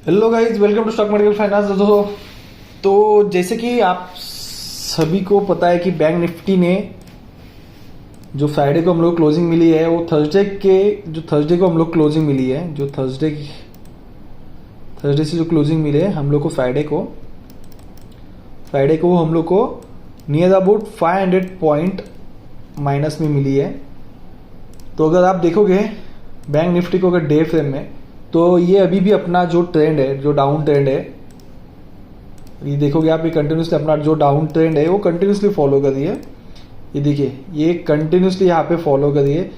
Hello guys, welcome to stock market finance. दोस्तों, तो जैसे कि आप सभी को पता है कि बैंक निफ्टी ने जो फ्राइडे को हम लोग क्लोजिंग मिली है वो थर्सडे को हम लोग क्लोजिंग मिली है। जो थर्सडे से जो क्लोजिंग मिले हम लोग को फ्राइडे को हम लोग को नियर अबाउट 500 पॉइंट माइनस में मिली है। तो अगर आप देखोगे बैंक निफ्टी को अगर डे फ्रेम में, तो ये अभी भी अपना जो ट्रेंड है, जो डाउन ट्रेंड है, ये देखोगे आप, ये कंटिन्यूसली अपना जो डाउन ट्रेंड है वो कंटिन्यूसली फॉलो कर रही है। ये देखिए, ये कंटिन्यूसली यहाँ पे फॉलो कर रही है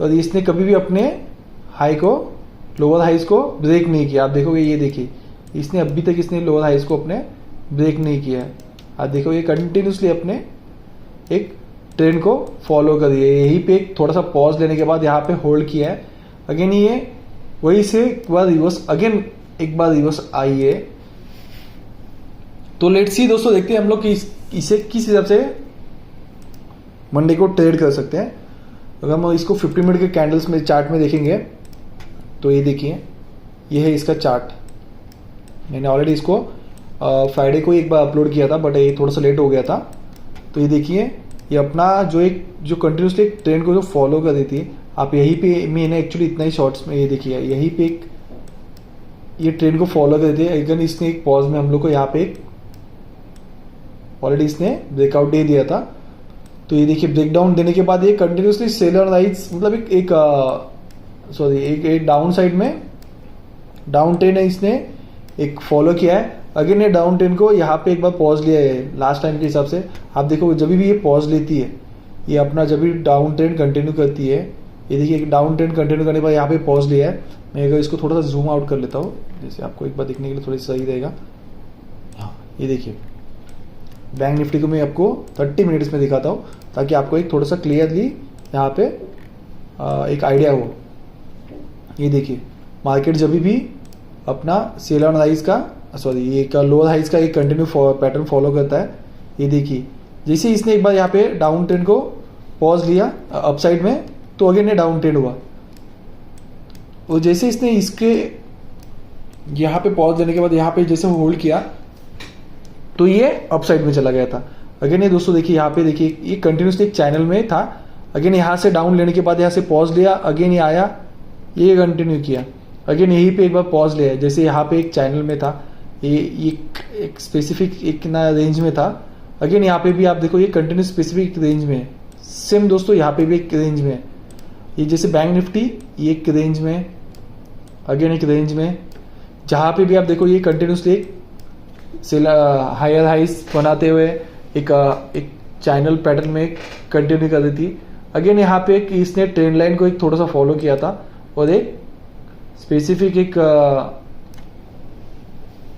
और इसने कभी भी अपने लोअर हाइज को ब्रेक नहीं किया। आप देखोगे, ये देखिए, इसने अभी तक लोअर हाइज को अपने ब्रेक नहीं किया है। आप देखो, ये कंटिन्यूसली अपने एक ट्रेंड को फॉलो कर रही है। यहीं पे एक थोड़ा सा पॉज लेने के बाद यहाँ पे होल्ड किया है। अगेन ये वही से एक बार रिवर्स आई है। तो लेट्स सी दोस्तों, देखते हैं हम लोग कि इसे किस हिसाब से मंडे को ट्रेड कर सकते हैं। अगर हम इसको 50 मिनट के कैंडल्स में चार्ट में देखेंगे तो ये देखिए, ये है इसका चार्ट। मैंने ऑलरेडी इसको फ्राइडे को एक बार अपलोड किया था, बट ये थोड़ा सा लेट हो गया था। तो ये देखिए, ये अपना जो कंटिन्यूसली एक ट्रेंड को जो फॉलो कर रही थी, आप यहीं पे, मैंने एक्चुअली इतना ही शॉर्ट्स में ये देखिए, यहीं पे एक ये ट्रेंड को फॉलो कर रही थी। अगर इसने एक पॉज में हम लोग को यहाँ पे ऑलरेडी इसने ब्रेकआउट दे दिया था। तो ये देखिए, ब्रेकडाउन देने के बाद ये कंटिन्यूसली सेलर राइज, मतलब एक डाउन साइड में डाउन ट्रेंड है, इसने एक फॉलो किया है। अगेन ये डाउन ट्रेंड को यहाँ पे एक बार पॉज लिया है। लास्ट टाइम के हिसाब से आप देखो, जब भी ये पॉज लेती है, ये अपना जब भी डाउन ट्रेंड कंटिन्यू करती है, ये देखिए, एक डाउन ट्रेंड कंटिन्यू करने के बाद यहाँ पे पॉज लिया है। मैं अगर इसको थोड़ा सा जूम आउट कर लेता हूँ, जैसे आपको एक बार देखने के लिए थोड़ी सही रहेगा। हाँ, ये देखिए, बैंक निफ्टी को मैं आपको 30 मिनट्स में दिखाता हूँ ताकि आपको एक थोड़ा सा क्लियरली यहाँ पे एक आइडिया हो। ये देखिए, मार्केट जब भी अपना सेल ऑन राइज का लोअर हाइज का एक कंटिन्यू पैटर्न फॉलो करता है। ये देखिए, जैसे इसने एक बार यहाँ पे डाउन ट्रेंड को पॉज लिया अपसाइड में, तो अगेन ये डाउन ट्रेंड हुआ। और जैसे इसने इसके यहाँ पे पॉज लेने के बाद यहाँ पे जैसे होल्ड किया, तो ये अपसाइड में चला गया था। अगेन ये दोस्तों देखिए, यहाँ पे देखिए, ये कंटिन्यूसली एक चैनल में था। अगेन यहाँ से डाउन लेने के बाद यहाँ से पॉज लिया, अगेन ये आया, ये कंटिन्यू किया। अगेन यहीं पे एक बार पॉज लिया, जैसे यहाँ पे एक चैनल में था, ये एक स्पेसिफिक एक ना रेंज में था। अगेन यहाँ पे भी आप देखो, ये कंटिन्यू स्पेसिफिक रेंज में है। सेम दोस्तों, यहाँ पे भी एक रेंज में है। ये जैसे बैंक निफ्टी, ये एक रेंज में, अगेन एक रेंज में, जहाँ पे भी आप देखो, ये कंटिन्यूसली एक हायर हाइस बनाते हुए एक चैनल पैटर्न में कंटिन्यू कर रही थी। अगेन यहाँ पे इसने ट्रेंड लाइन को एक थोड़ा सा फॉलो किया था और एक स्पेसिफिक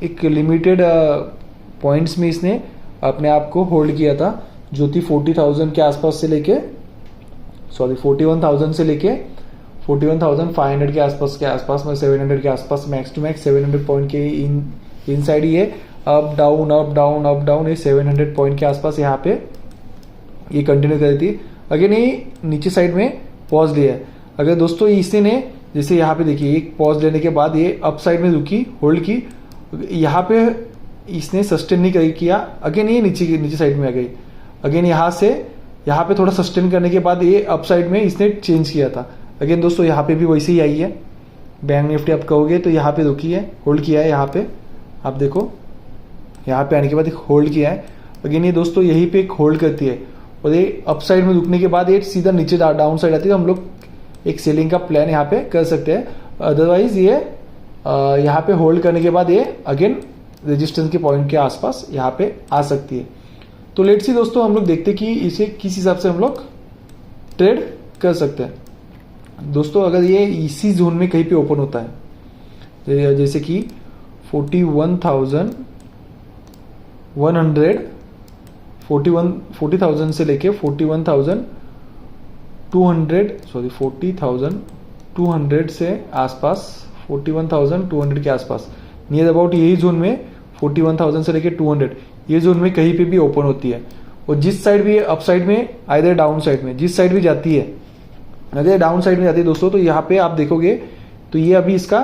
एक लिमिटेड पॉइंट्स में इसने अपने आप को होल्ड किया था, जो थी 40,000 के आसपास से लेके 41,000 से लेके 41,500 के आसपास में 700 के आसपास, मैक्स टू मैक्स 700 पॉइंट के इन साइड ही है। Up down up down up down, ये 700 पॉइंट के आसपास यहाँ पे ये कंटिन्यू कर रही थी। अगेन ये नीचे साइड में पॉज लिया है। अगर दोस्तों इसने जैसे यहाँ पे देखिए, एक पॉज लेने के बाद ये अप साइड में रुकी, होल्ड की, यहाँ पे इसने सस्टेन नहीं किया। अगेन ये नीचे साइड में आ गई। अगेन यहाँ से यहाँ पे थोड़ा सस्टेन करने के बाद ये अप साइड में इसने चेंज किया था। अगेन दोस्तों, यहाँ पे भी वैसे ही आई है। बैंक निफ्टी आप कहोगे तो यहाँ पे रुकी है, होल्ड किया है। यहाँ पे आप देखो, यहाँ पे आने के बाद एक होल्ड किया है। अगेन ये दोस्तों यहीं पे एक होल्ड करती है और ये अप साइड में रुकने के बाद ये सीधा नीचे डाउन साइड आती है। तो हम लोग एक सेलिंग का प्लान यहाँ पे कर सकते हैं। अदरवाइज ये यहाँ पे होल्ड करने के बाद ये अगेन रेजिस्टेंस के पॉइंट के आसपास यहाँ पे आ सकती है। तो लेट्स सी दोस्तों, हम लोग देखते हैं कि इसे किस हिसाब से हम लोग ट्रेड कर सकते हैं। दोस्तों, अगर ये इसी जोन में कहीं पे ओपन होता है, जैसे कि 40,000 से लेके 40,200 से आसपास, 41,200 के आसपास, नियर अबाउट यही जोन में 41,000 से लेके 200, ये जोन में कहीं पे भी ओपन होती है। और जिस साइड भी अप साइड में, आइदर डाउन साइड में, जिस साइड भी जाती है, अगर डाउन साइड में जाती है दोस्तों, तो यहाँ पे आप देखोगे तो ये अभी इसका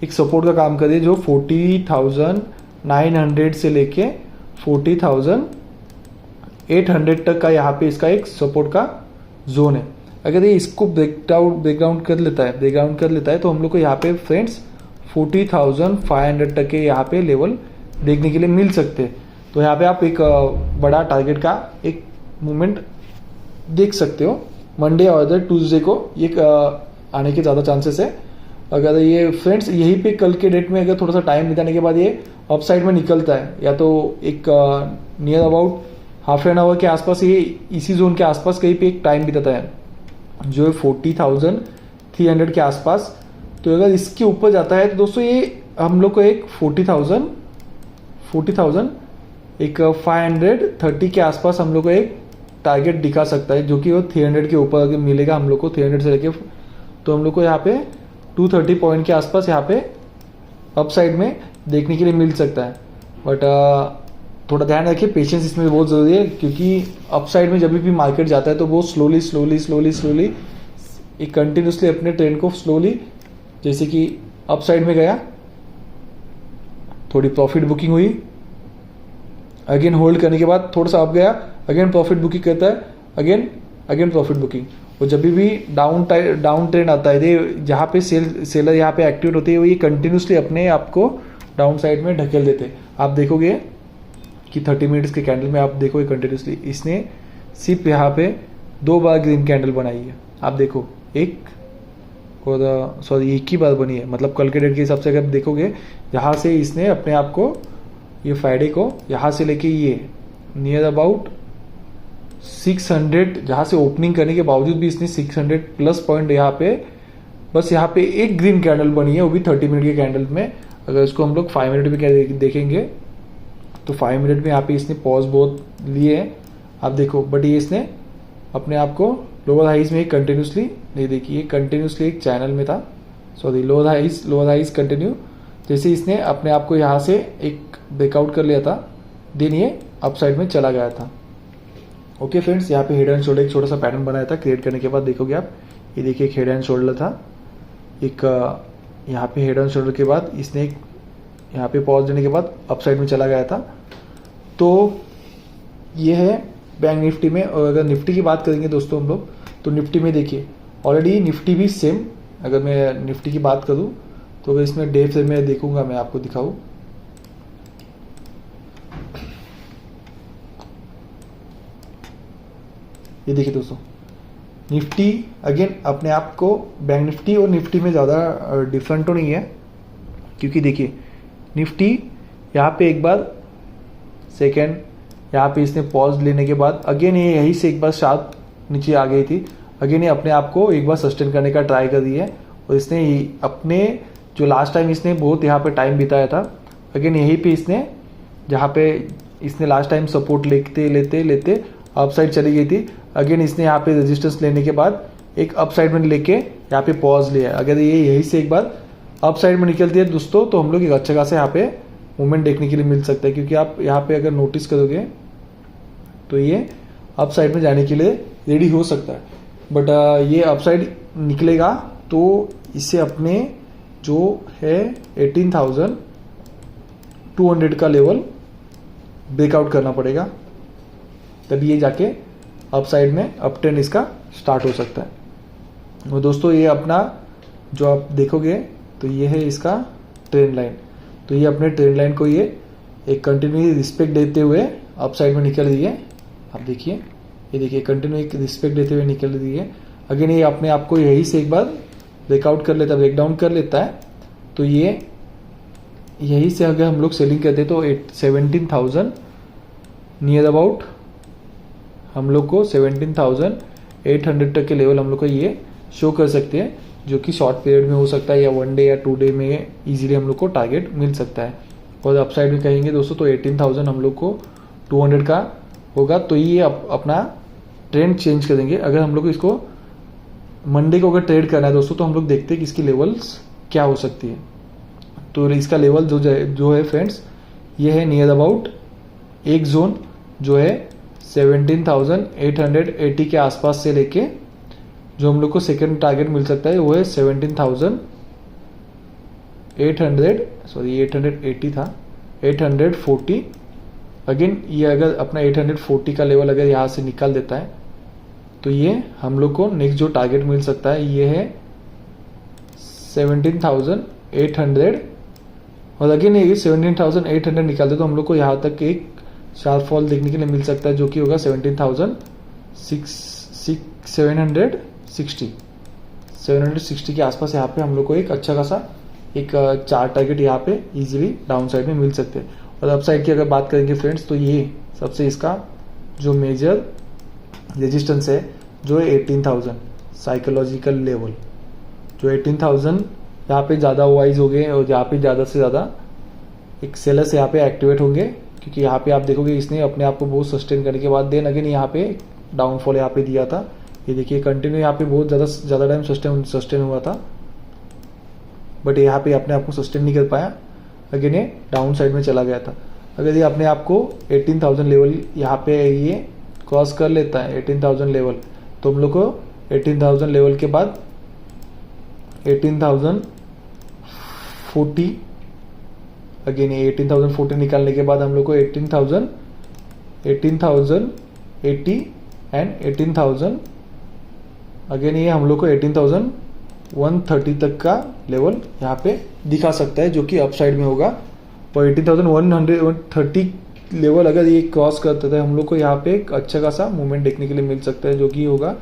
एक सपोर्ट का काम कर रही है जो 40,900 से लेके 40,800 तक का यहाँ पे इसका एक सपोर्ट का जोन है। अगर ये इसको ब्रेकडाउन कर लेता है तो हम लोग को यहाँ पे फ्रेंड्स 40,500 तक के यहाँ पे लेवल देखने के लिए मिल सकते हैं। तो यहाँ पे आप एक बड़ा टारगेट का एक मूवमेंट देख सकते हो। मंडे और अदर ट्यूसडे को ये आने के ज़्यादा चांसेस है। अगर ये फ्रेंड्स यहीं पे कल के डेट में अगर थोड़ा सा टाइम बिताने के बाद ये अप साइड में निकलता है या तो एक near about half an hour के आसपास ये इसी जोन के आसपास कहीं पे एक टाइम बिताता है जो है 40,300 के आसपास। तो अगर इसके ऊपर जाता है तो दोस्तों ये हम लोग को एक 40,000 एक 530 के आसपास हम लोग को एक टारगेट दिखा सकता है, जो कि वो 300 के ऊपर अगर मिलेगा हम लोग को 300 से लेके, तो हम लोग को यहाँ पे 230 पॉइंट के आसपास यहाँ पे अप साइड में देखने के लिए मिल सकता है। बट थोड़ा ध्यान रखिए, पेशेंस इसमें बहुत ज़रूरी है, क्योंकि अप साइड में जब भी मार्केट जाता है तो वो स्लोली एक कंटिन्यूसली अपने ट्रेंड को स्लोली, जैसे कि अप साइड में गया, थोड़ी प्रॉफिट बुकिंग हुई, अगेन होल्ड करने के बाद थोड़ा सा अप गया, अगेन प्रॉफिट बुकिंग करता है, अगेन प्रॉफिट बुकिंग। और जब भी डाउन ट्रेंड आता है, जहाँ पे सेलर यहाँ पे एक्टिवेट होते हैं, वो ये कंटिन्यूसली अपने आप को डाउन साइड में ढकेल देते हैं। आप देखोगे कि 30 मिनट्स के कैंडल में आप देखोगे कंटिन्यूसली इसने सिर्फ यहाँ पे 2 बार ग्रीन कैंडल बनाई है। आप देखो एक ही बार बनी है, मतलब कल के डेट के हिसाब से अगर देखोगे, यहाँ से इसने अपने आप को ये फ्राइडे को यहाँ से लेके ये नियर अबाउट 600, जहाँ से ओपनिंग करने के बावजूद भी इसने 600 प्लस पॉइंट यहाँ पे, बस यहाँ पे एक ग्रीन कैंडल बनी है, वो भी 30 मिनट के कैंडल में। अगर इसको हम लोग 5 मिनट में क्या देखेंगे तो 5 मिनट में यहाँ पे इसने पॉज बहुत लिए हैं, आप देखो। बट ये इसने अपने आप को लोअर हाइज में कंटिन्यूसली नहीं देखी, ये कंटिन्यूसली एक चैनल में था, लोअर हाइज कंटिन्यू, जैसे इसने अपने आप को यहाँ से एक ब्रेकआउट कर लिया था, देन ये अप साइड में चला गया था। ओके फ्रेंड्स, यहाँ पे हेड एंड शोल्डर एक छोटा सा पैटर्न बनाया था, क्रिएट करने के बाद देखोगे आप, ये देखिए एक हेड एंड शोल्डर था, एक यहाँ पे हेड एंड शोल्डर के बाद इसने एक यहाँ पे पॉज देने के बाद अप साइड में चला गया था। तो ये है बैंक निफ्टी में। और अगर निफ्टी की बात करेंगे दोस्तों हम लोग, तो निफ्टी में देखिए ऑलरेडी निफ्टी भी सेम, अगर मैं निफ्टी की बात करूँ तो अगर इसमें डे फ्रेम में देखूंगा, मैं आपको दिखाऊँ, ये देखिए दोस्तों, निफ्टी अगेन अपने आप को बैंक निफ्टी और निफ्टी में ज़्यादा डिफरेंट तो नहीं है, क्योंकि देखिए निफ्टी यहाँ पे एक बार सेकेंड, यहाँ पे इसने पॉज लेने के बाद अगेन ये यहीं से एक बार शार्प नीचे आ गई थी, अगेन ये अपने आप को एक बार सस्टेन करने का ट्राई कर रही है। और इसने अपने जो लास्ट टाइम इसने बहुत यहाँ पे टाइम बिताया था, अगेन यहीं पे इसने जहाँ पे इसने लास्ट टाइम सपोर्ट लेते अप साइड चली गई थी, अगेन इसने यहाँ पे रेजिस्टेंस लेने के बाद एक अप साइड में लेके यहाँ पे पॉज लिया। अगर ये यहीं से एक बार अप साइड में निकलती है दोस्तों, तो हम लोग एक अच्छा खासा यहाँ पे मूवमेंट देखने के लिए मिल सकता है, क्योंकि आप यहाँ पे अगर नोटिस करोगे तो ये अप साइड में जाने के लिए रेडी हो सकता है। बट ये अप साइड निकलेगा तो इससे अपने जो है 18,200 का लेवल ब्रेकआउट करना पड़ेगा, तभी ये जाके अप साइड में अप ट्रेंड इसका स्टार्ट हो सकता है। और दोस्तों ये अपना जो आप देखोगे तो ये है इसका ट्रेंड लाइन, तो ये अपने ट्रेंड लाइन को ये एक कंटिन्यू रिस्पेक्ट देते हुए अप साइड में निकल रही है। आप देखिए, ये देखिए कंटिन्यू एक रिस्पेक्ट देते हुए निकल रही है। अगेन ये अपने आप को यही से एक बार ब्रेकआउट कर लेता है, ब्रेकडाउन कर लेता है, तो ये यही से अगर हम लोग सेलिंग करते तो 17,000 नियर अबाउट हम लोग को 17,800 तक के लेवल हम लोग को ये शो कर सकते हैं, जो कि शॉर्ट पीरियड में हो सकता है या 1 डे या 2 डे में इजीली हम लोग को टारगेट मिल सकता है। और अपसाइड में कहेंगे दोस्तों तो 18,000 हम लोग को 200 का होगा, तो ये अपना ट्रेंड चेंज कर देंगे। अगर हम लोग इसको मंडे को अगर ट्रेड करना है दोस्तों, तो हम लोग देखते हैं कि इसकी लेवल्स क्या हो सकती है। तो इसका लेवल जो है फ्रेंड्स, ये है नियर अबाउट एक जोन जो है 17,880 के आसपास से लेके जो हम लोग को सेकेंड टारगेट मिल सकता है वो है 17,000 880 था, 840। अगेन ये अगर अपना 840 का लेवल अगर यहाँ से निकाल देता है तो ये हम लोग को नेक्स्ट जो टारगेट मिल सकता है ये है 17,800। और अगेन ये 17,800 निकाल दे तो हम लोग को यहाँ तक एक शार्प फॉल देखने के लिए मिल सकता है, जो कि होगा 760 के आसपास। यहाँ पे हम लोग को एक अच्छा खासा एक 4 टारगेट यहाँ पे इजीली डाउन साइड में मिल सकते हैं। और अप साइड की अगर बात करेंगे फ्रेंड्स तो ये सबसे इसका जो मेजर रेजिस्टेंस है जो है 18,000 साइकोलॉजिकल लेवल, जो 18,000 यहाँ पे ज़्यादा वाइज हो गए और यहाँ पे ज़्यादा से ज़्यादा एक सेलर्स यहाँ पे एक्टिवेट होंगे, क्योंकि यहाँ पे आप देखोगे इसने अपने आप को बहुत सस्टेन करने के बाद देन अगेन यहाँ पे डाउनफॉल यहाँ पे दिया था। ये देखिए कंटिन्यू यहाँ पे बहुत ज़्यादा टाइम सस्टेन हुआ था, बट यहाँ पे अपने आप को सस्टेन नहीं कर पाया, अगेन ये डाउन साइड में चला गया था। अगर ये अपने आप को 18,000 लेवल यहाँ पे ये क्रॉस कर लेता है 18,000 लेवल, तो हम लोग को 18,000 लेवल के बाद 18,040 अगेन ये 18,040 निकालने के बाद हम लोग को 18,080 एंड 18,000 अगेन ये हम लोग को 18,130 तक का लेवल यहाँ पे दिखा सकता है, जो कि अप साइड में होगा। और 18,130 लेवल अगर ये क्रॉस करते थे हम लोग को यहाँ पे एक अच्छा खासा मूवमेंट देखने के लिए मिल सकता है, जो कि होगा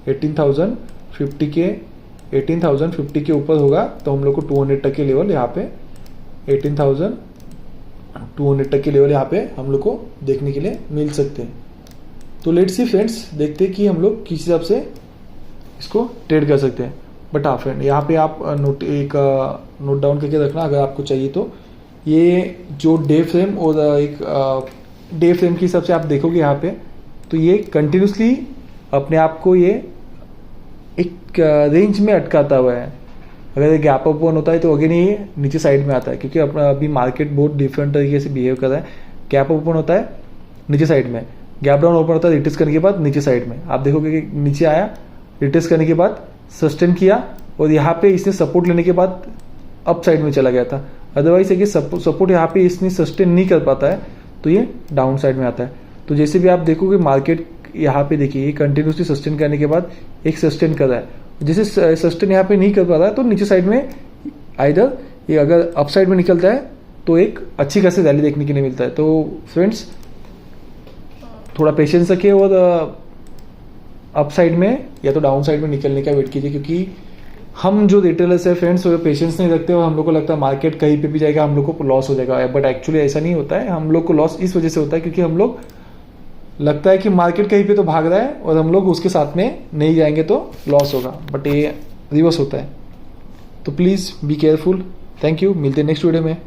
18,050 के ऊपर होगा तो हम लोग को 200 तक के लेवल यहाँ पे 18,200 तक के लेवल यहाँ पे हम लोग को देखने के लिए मिल सकते हैं। तो लेट्स सी फ्रेंड्स, देखते हैं कि हम लोग किस हिसाब से इसको ट्रेड कर सकते हैं। बट हाँ फ्रेंड, यहाँ पे आप नोट डाउन करके रखना अगर आपको चाहिए तो। ये जो डे फ्रेम और एक डे फ्रेम के हिसाब से आप देखोगे यहाँ पे तो ये कंटिन्यूसली अपने आप को ये एक रेंज में अटकाता हुआ है। अगर ये गैप अप ओपन होता है तो अगेन ये नीचे साइड में आता है, क्योंकि अपना अभी मार्केट बहुत डिफरेंट तरीके से बिहेव कर रहा है। गैप अप ओपन होता है नीचे साइड में, गैप डाउन ओपन होता है रिटेस्ट करने के बाद नीचे साइड में। आप देखोगे कि नीचे आया, रिटेस्ट करने के बाद सस्टेन किया और यहाँ पे इसने सपोर्ट लेने के बाद अप साइड में चला गया था। अदरवाइज अगर सपोर्ट यहाँ पे इसने सस्टेन नहीं कर पाता है तो ये डाउन साइड में आता है। तो जैसे भी आप देखोगे मार्केट यहाँ पे देखिए ये कंटिन्यूसली सस्टेन करने के बाद एक सस्टेन कर रहा है, जैसे सस्टेन यहाँ पे नहीं कर पा रहा है तो नीचे साइड में आइदर ये अगर अप साइड में निकलता है तो एक अच्छी खासी रैली देखने के लिए मिलता है। तो फ्रेंड्स थोड़ा पेशेंस रखिए और अप साइड में या तो डाउन साइड में निकलने का वेट कीजिए, क्योंकि हम जो रिटेलर्स है फ्रेंड्स वो पेशेंस नहीं रखते और हम लोग को लगता है मार्केट कहीं पे भी जाएगा हम लोग को लॉस हो जाएगा, बट एक्चुअली ऐसा नहीं होता है। हम लोग को लॉस इस वजह से होता है क्योंकि हम लोग लगता है कि मार्केट कहीं पे तो भाग रहा है और हम लोग उसके साथ में नहीं जाएंगे तो लॉस होगा, बट ये रिवर्स होता है। तो please be careful. Thank you, मिलते हैं नेक्स्ट वीडियो में।